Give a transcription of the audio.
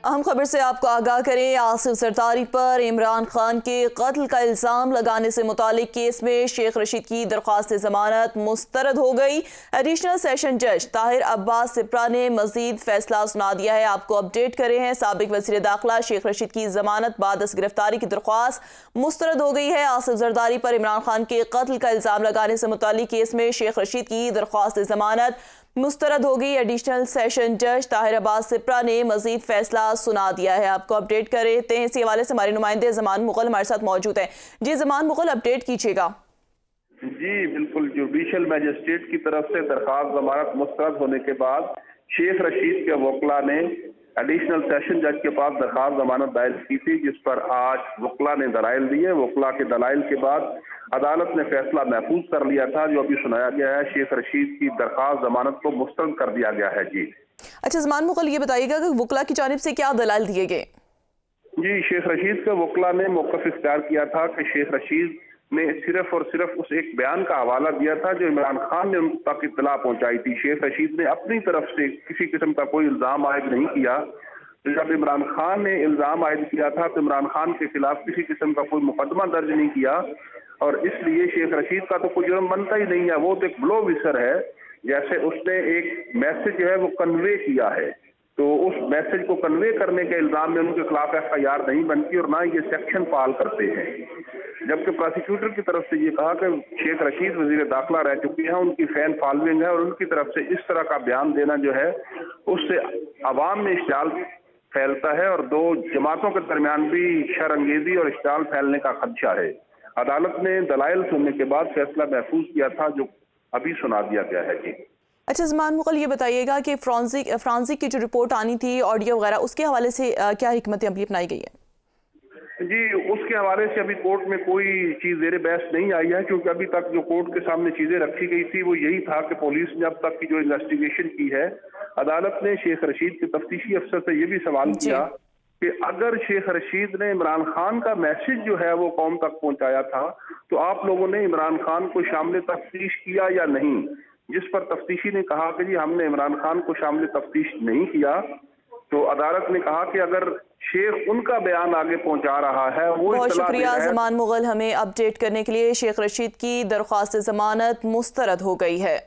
اہم خبر سے آپ کو آگاہ کریں۔ آصف زرداری پر عمران خان کے قتل کا الزام لگانے سے متعلق کیس میں شیخ رشید کی درخواست ضمانت مسترد ہو گئی۔ ایڈیشنل سیشن جج طاہر عباس سپرا نے مزید فیصلہ سنا دیا ہے۔ آپ کو اپڈیٹ کرے ہیں۔ سابق وزیر داخلہ شیخ رشید کی ضمانت بعد از گرفتاری کی درخواست مسترد ہو گئی ہے۔ آصف زرداری پر عمران خان کے قتل کا الزام لگانے سے متعلق کیس میں شیخ رشید کی درخواست ضمانت مسترد ہو گئی۔ ایڈیشنل سیشن جج طاہر عباس سپرا نے مزید فیصلہ سنا دیا ہے۔ آپ کو اپڈیٹ کرتے ہیں۔ اسی حوالے سے ہمارے نمائندے زمان مغل ہمارے ساتھ موجود ہیں۔ جی زمان مغل، اپڈیٹ کیجیے گا۔ جی بالکل، جوڈیشل میجسٹریٹ کی طرف سے درخواست ضمانت مسترد ہونے کے بعد شیخ رشید کے وکلاء نے ایڈیشنل سیشن جج کے پاس درخواست ضمانت دائر کی تھی، جس پر آج وکلاء نے دلائل دیے۔ وکلاء کے دلائل کے بعد عدالت نے فیصلہ محفوظ کر لیا تھا، جو ابھی سنایا گیا ہے۔ شیخ رشید کی درخواست ضمانت کو مسترد کر دیا گیا ہے۔ جی اچھا زمان مغل، یہ بتائیے گا کہ وکلاء کی جانب سے کیا دلائل دیے گئے؟ جی، شیخ رشید کے وکلاء نے موقف اختیار کیا تھا کہ شیخ رشید نے صرف اور صرف اس ایک بیان کا حوالہ دیا تھا جو عمران خان نے ان تک اطلاع پہنچائی تھی۔ شیخ رشید نے اپنی طرف سے کسی قسم کا کوئی الزام عائد نہیں کیا۔ جب عمران خان نے الزام عائد کیا تھا تو عمران خان کے خلاف کسی قسم کا کوئی مقدمہ درج نہیں کیا، اور اس لیے شیخ رشید کا تو کوئی جرم بنتا ہی نہیں ہے۔ وہ تو ایک بلو وسر ہے، جیسے اس نے ایک میسج جو ہے وہ کنوے کیا ہے، تو اس میسج کو کنوے کرنے کے الزام میں ان کے خلاف FIR نہیں بنتی اور نہ یہ سیکشن فعال کرتے ہیں۔ جبکہ پراسیکیوٹر کی طرف سے یہ کہا کہ شیخ رشید وزیر داخلہ رہ چکی ہیں، ان کی فین فالوئنگ ہے، اور ان کی طرف سے اس طرح کا بیان دینا جو ہے اس سے عوام میں اشتعال پھیلتا ہے، اور دو جماعتوں کے درمیان بھی شر انگیزی اور اشتعال پھیلنے کا خدشہ ہے۔ عدالت نے دلائل سننے کے بعد فیصلہ محفوظ کیا تھا، جو ابھی سنا دیا گیا ہے۔ جی اچھا زمان مغل، یہ بتائیے گا کہ فرانزک کی جو رپورٹ آنی تھی آڈیو وغیرہ، اس کے حوالے سے کیا حکمت عملی اپنائی گئی ہے؟ جی، اس کے حوالے سے ابھی کورٹ میں کوئی چیز زیر بحث نہیں آئی ہے، کیونکہ ابھی تک جو کورٹ کے سامنے چیزیں رکھی گئی تھی وہ یہی تھا کہ پولیس نے اب تک کی جو انویسٹیگیشن کی ہے، عدالت نے شیخ رشید کے تفتیشی افسر سے یہ بھی سوال کیا کہ اگر شیخ رشید نے عمران خان کا میسج جو ہے وہ قوم تک پہنچایا تھا تو آپ لوگوں نے عمران خان کو شامل تفتیش کیا یا نہیں، جس پر تفتیشی نے کہا کہ جی ہم نے عمران خان کو شامل تفتیش نہیں کیا۔ تو عدالت نے کہا کہ اگر شیخ ان کا بیان آگے پہنچا رہا ہے، وہ بہت شکریہ زمان مغل ہمیں اپڈیٹ کرنے کے لیے۔ شیخ رشید کی درخواست ضمانت مسترد ہو گئی ہے۔